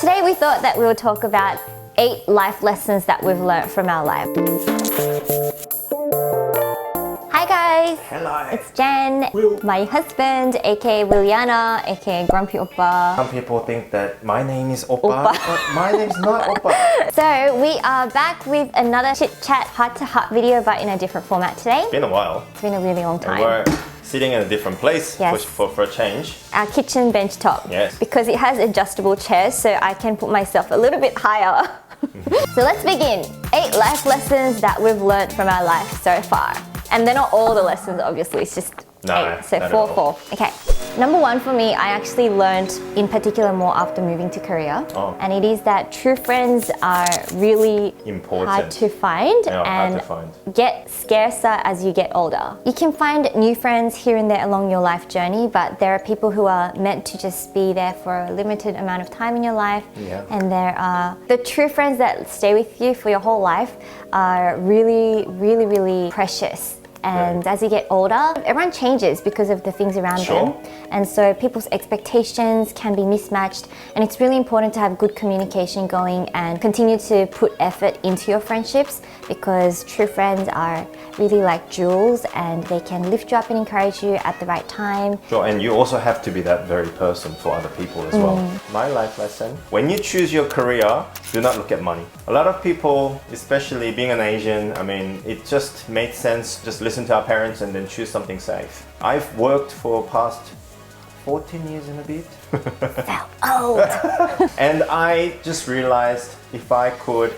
Today we thought that we would talk about 8 life lessons that we've learned from our life. Hi guys! Hello! It's Jen, Will. my husband, aka Williana, aka Grumpy Oppa. Some people think that my name is Oppa, but my name's not Oppa. So we are back with another chit-chat heart-to-heart video, but in a different format today. It's been a while. It's been a really long time. And we're sitting in a different place Yes. for a change. Our kitchen bench top. Yes. Because it has adjustable chairs, so I can put myself a little bit higher. So let's begin. 8 life lessons that we've learned from our life so far. And they're not all the lessons, obviously, it's just 8. So not 4, at all. 4. Okay. Number 1 for me, I actually learned in particular more after moving to Korea. Oh. And it is that true friends are really Important. hard to find Yeah, and hard to find. get scarcer as you get older. You can find new friends here and there along your life journey, but there are people who are meant to just be there for a limited amount of time in your life. Yeah. And there are the true friends that stay with you for your whole life are really, really, really precious. And as you get older, everyone changes because of the things around them. And so people's expectations can be mismatched. And it's really important to have good communication going and continue to put effort into your friendships, because true friends are really like jewels and they can lift you up and encourage you at the right time. Sure, and you also have to be that very person for other people as well. My life lesson, when you choose your career, do not look at money. A lot of people, especially being an Asian, I mean, it just made sense, just listen to our parents and then choose something safe. I've worked for past 14 years and a bit. Felt old. And I just realized if I could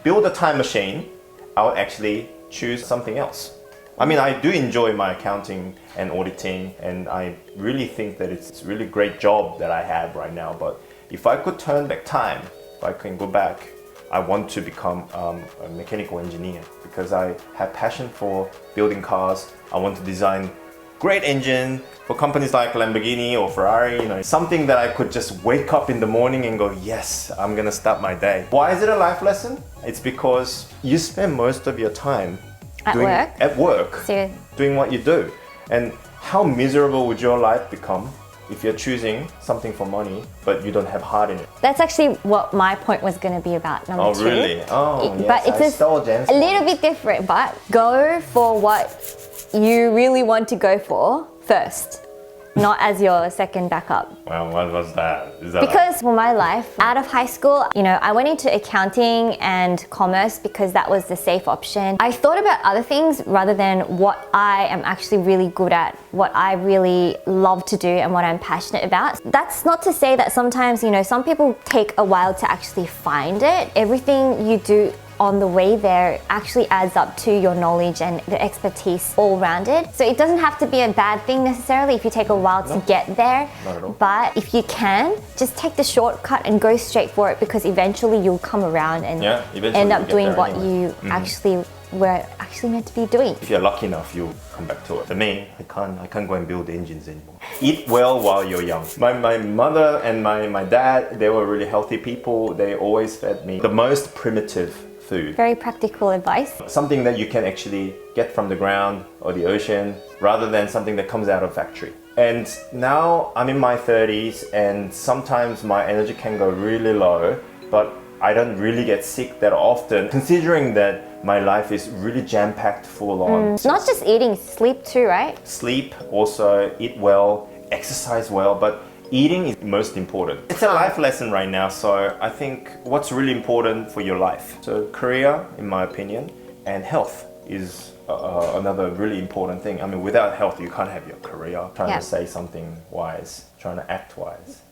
build a time machine, I would actually choose something else. I mean, I do enjoy my accounting and auditing, and I really think that it's a really great job that I have right now. But if I could turn back time, if I can go back, I want to become a mechanical engineer, because I have passion for building cars. I want to design great engine for companies like Lamborghini or Ferrari, you know, something that I could just wake up in the morning and go, yes, I'm gonna start my day. Why is it a life lesson? It's because you spend most of your time at work, So, doing what you do. And how miserable would your life become if you're choosing something for money, but you don't have heart in it? that's actually what my point was going to be about, number 2. Oh, really? Oh, yes, but it's I stole Jen's a little bit different, but go for what you really want to go for first, not as your second backup. Well, what was that? Is that Because for my life, out of high school, you know, I went into accounting and commerce because that was the safe option. I thought about other things rather than what I am actually really good at, what I really love to do and what I'm passionate about. That's not to say that sometimes, you know, some people take a while to actually find it. Everything you do on the way there actually adds up to your knowledge and the expertise all rounded. So it doesn't have to be a bad thing necessarily if you take a while to get there. Not at all. But if you can, just take the shortcut and go straight for it, because eventually you'll come around and eventually end up you'll get doing there what anyway. you actually were meant to be doing. If you're lucky enough, you'll come back to it. For me, I can't go and build engines anymore. Eat well while you're young. My mother and my dad, they were really healthy people. They always fed me the most primitive food. Very practical advice. Something that you can actually get from the ground or the ocean, rather than something that comes out of factory. And now I'm in my 30s, and sometimes my energy can go really low, but I don't really get sick that often, considering that my life is really jam-packed full on. Not just eating, sleep too, right? Sleep, also eat well, exercise well, but eating is most important. It's a life lesson right now, so I think what's really important for your life. So career, in my opinion, and health is another really important thing. I mean, without health, you can't have your career. Trying to say something wise, trying to act wise.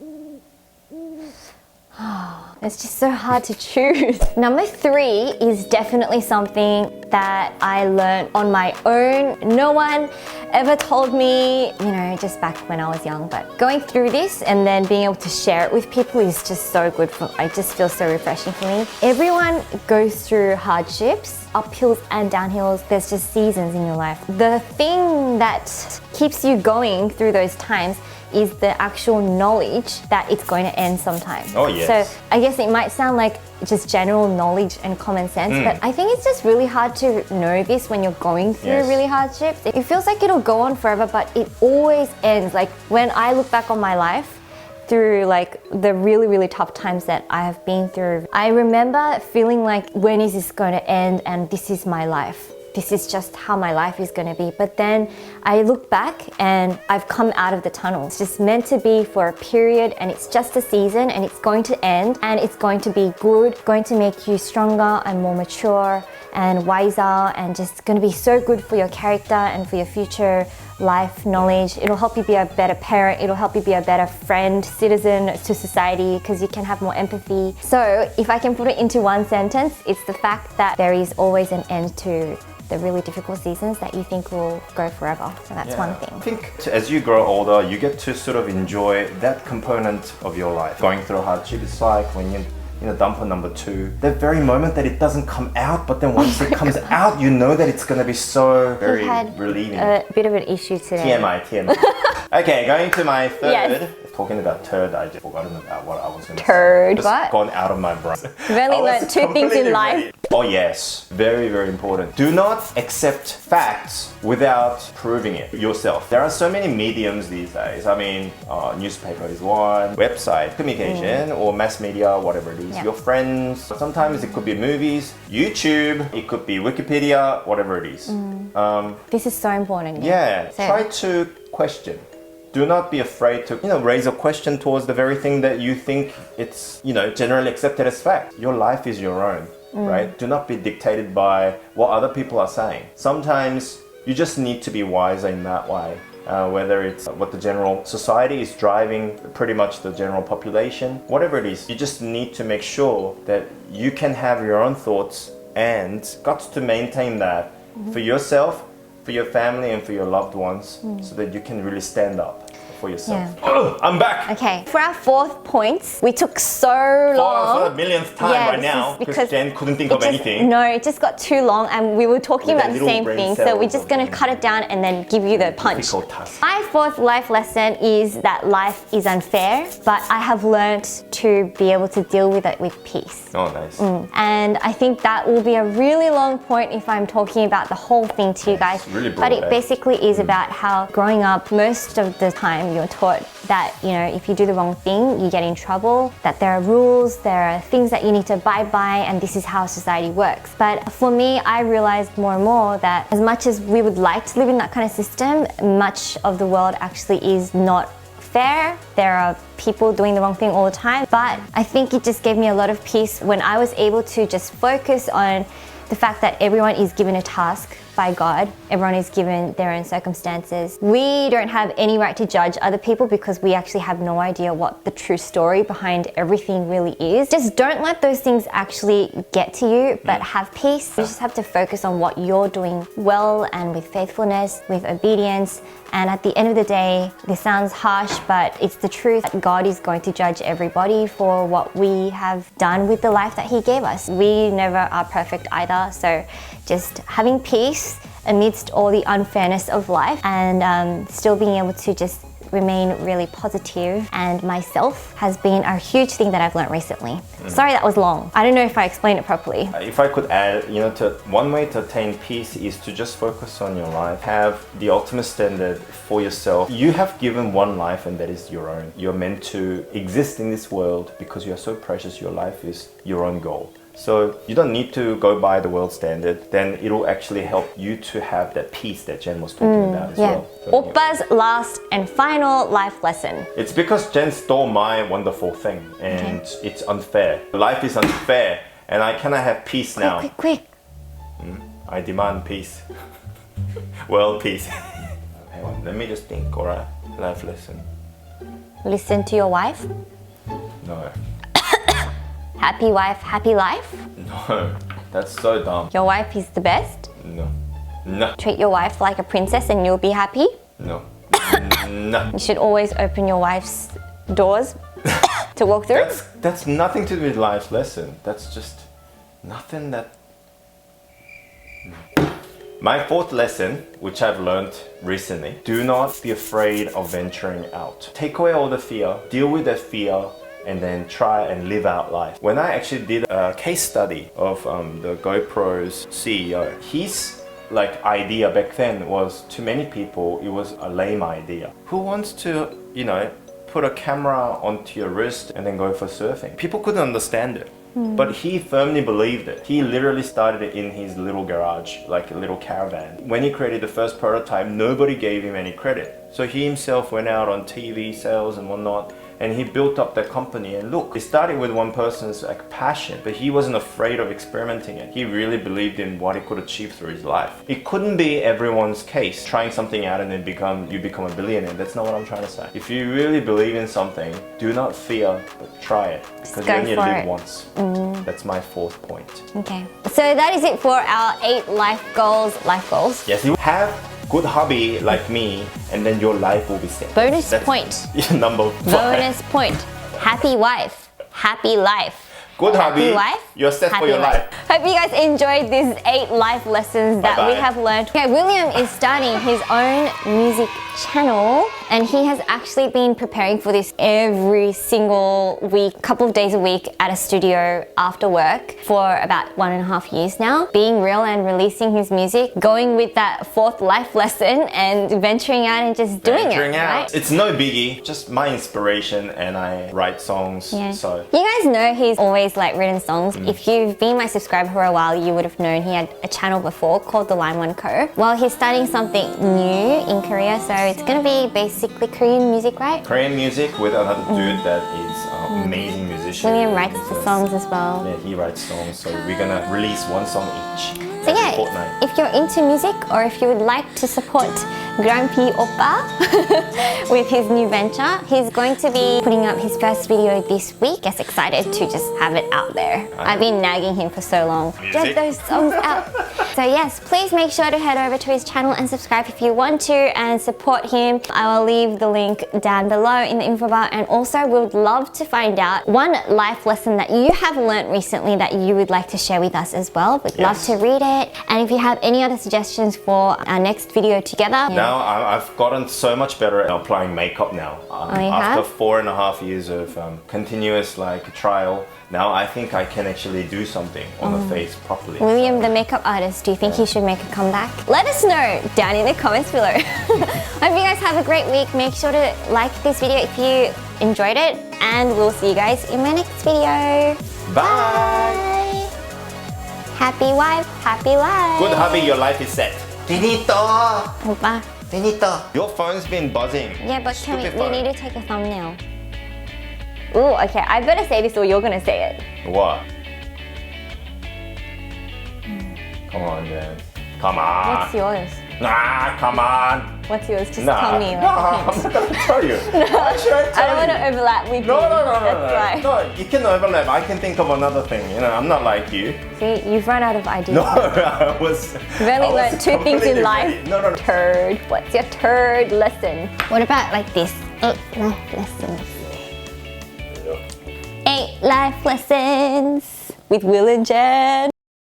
It's just so hard to choose. Number 3 is definitely something that I learned on my own. No one ever told me, you know, just back when I was young, but going through this and then being able to share it with people is just so good. I just feel so refreshing for me. Everyone goes through hardships, uphills and downhills. There's just seasons in your life. The thing that keeps you going through those times is the actual knowledge that it's going to end sometime. Oh, yes. So I guess it might sound like just general knowledge and common sense, but I think it's just really hard to know this when you're going through really hardships. It feels like it'll go on forever, but it always ends. Like when I look back on my life, through like the really, really tough times that I have been through, I remember feeling like, when is this going to end? And this is my life. This is just how my life is going to be. But then I look back and I've come out of the tunnel. It's just meant to be for a period, and it's just a season, and it's going to end, and it's going to be good, going to make you stronger and more mature and wiser, and just going to be so good for your character and for your future life knowledge. It'll help you be a better parent. It'll help you be a better friend, citizen to society, because you can have more empathy. So if I can put it into one sentence, it's the fact that there is always an end to the really difficult seasons that you think will go forever. So that's one thing. I think as you grow older, you get to sort of enjoy that component of your life. Going through a hardship, it's like when you're in a dumper number 2, that very moment that it doesn't come out, but then once it comes out, you know that it's going to be so very relieving. A bit of an issue today. TMI. Okay, going to my third. Yes. Talking about turd, I just forgotten about what I was going to say. Turd. Just What? gone out of my brain. You've only learned 2 things in life. Oh yes, very, very important. Do not accept facts without proving it yourself. There are so many mediums these days. I mean, newspaper is one, website, communication, or mass media, whatever it is. Yeah. Your friends, sometimes it could be movies, YouTube, it could be Wikipedia, whatever it is. This is so important. Yeah, So- try to question. Do not be afraid to, raise a question towards the very thing that you think it's, generally accepted as fact. Your life is your own, right? Do not be dictated by what other people are saying. Sometimes you just need to be wiser in that way. Whether it's what the general society is driving, pretty much the general population, whatever it is, you just need to make sure that you can have your own thoughts and got to maintain that for yourself, for your family, and for your loved ones, so that you can really stand up for yourself. Yeah. Oh, I'm back! Okay, for our 4th point, we took so long. For the millionth time right this now, is because Jen couldn't think of anything. No, it just got too long, and we were talking With about that the little same brain thing, so cells we're just of going to them. cut it down and then give you the punch. Difficult task. My 4th life lesson is that life is unfair, but I have learned to be able to deal with it with peace. Oh, nice. And I think that will be a really long point if I'm talking about the whole thing to you guys. really but it broad, basically is about how growing up, most of the time you're taught that, if you do the wrong thing, you get in trouble, that there are rules, there are things that you need to abide by, and this is how society works. But for me, I realized more and more that as much as we would like to live in that kind of system, much of the world actually is not fair. There are people doing the wrong thing all the time. But I think it just gave me a lot of peace when I was able to just focus on the fact that everyone is given a task by God. Everyone is given their own circumstances. We don't have any right to judge other people because we actually have no idea what the true story behind everything really is. Just don't let those things actually get to you, but have peace. You just have to focus on what you're doing well and with faithfulness, with obedience. And at the end of the day, this sounds harsh, but it's the truth that God is going to judge everybody for what we have done with the life that He gave us. We never are perfect either, so just having peace amidst all the unfairness of life and still being able to just remain really positive and myself has been a huge thing that I've learned recently. Sorry that was long. I don't know if I explained it properly. If I could add, to one way to attain peace is to just focus on your life. Have the ultimate standard for yourself. You have given one life and that is your own. You're meant to exist in this world because you are so precious. Your life is your own goal. So you don't need to go by the world standard, then it'll actually help you to have that peace that Jen was talking about as well. So, Oppa's last and final life lesson. it's because Jen stole my wonderful thing and it's unfair. Life is unfair and I cannot have peace now. Quick. I demand peace. World peace. Hang on, let me just think, alright? Life lesson. Listen to your wife. No. Happy wife, happy life. No. That's so dumb. Your wife is the best. No. No. Treat your wife like a princess and you'll be happy. No. No. You should always open your wife's doors to walk through. That's nothing to do with life lesson. That's just nothing that... My 4th lesson, which I've learned recently, do not be afraid of venturing out. Take away all the fear, deal with that fear, and then try and live out life. When I actually did a case study of the GoPro's CEO, his idea back then was, to many people, it was a lame idea. Who wants to, put a camera onto your wrist and then go for surfing. People couldn't understand it. But he firmly believed it. He literally started it in his little garage, like a little caravan. When he created the first prototype, nobody gave him any credit. So he himself went out on TV sales and whatnot, and he built up that company. And look, it started with one person's like passion, but he wasn't afraid of experimenting it. He really believed in what he could achieve through his life. It couldn't be everyone's case, trying something out and then you become a billionaire. That's not what I'm trying to say. If you really believe in something, do not fear, but try it. Because you only live once. That's my 4th point. Okay. So that is it for our 8 life goals. Life goals? Yes, you have good hobby like me, and then your life will be set. Bonus point. Number 5. Bonus point. Happy wife. Happy life. Good hobby. Wife, you're set for your life. Hope you guys enjoyed these 8 life lessons that we have learned. Okay, William is starting his own music channel, and he has actually been preparing for this every single week, couple of days a week at a studio after work for about 1.5 years now. Being real and releasing his music, going with that 4th life lesson and venturing out and just doing it, right? It's no biggie, just my inspiration, and I write songs. Yeah. So you guys know he's always like written songs. If you've been my subscriber for a while, you would have known he had a channel before called The Line One Co. Well, he's starting something new in Korea, so it's gonna be basically Korean music, right? Korean music with another dude that is amazing musician. William writes the songs as well. Yeah, he writes songs, so we're gonna release one song each. So yeah, fortnight. if you're into music or if you would like to support Grumpy Oppa with his new venture, he's going to be putting up his first video this week. Just excited to just have it out there. I've been nagging him for so long. Get those songs out. So yes, please make sure to head over to his channel and subscribe if you want to and support him. I will leave the link down below in the info bar, and also we would love to find out one life lesson that you have learnt recently that you would like to share with us as well. We'd love to read it. And if you have any other suggestions for our next video together. Now I've gotten so much better at applying makeup now. After 4.5 years of continuous like trial, now I think I can actually do something on the face properly. William, the makeup artist, do you think he should make a comeback? Let us know down in the comments below. Hope you guys have a great week. Make sure to like this video if you enjoyed it, and we'll see you guys in my next video. Bye! Happy wife, happy life. Good hubby, your life is set. Finito! Opa. Finito! Your phone's been buzzing. Yeah, but we need to take a thumbnail. Ooh, okay, I better say this or you're gonna say it. What? Come on, man. Come on. What's yours? Nah, come on. What's yours? Just tell me. I'm not gonna tell you. Why should I tell I don't want to overlap with you. No. No, you can overlap. I can think of another thing. You know, I'm not like you. See, you've run out of ideas. No, I was. You've only learned 2 things in life. Ready. No. Third. What's your third lesson? What about like this? 8 life lessons. 8 life lessons with Will and Jen.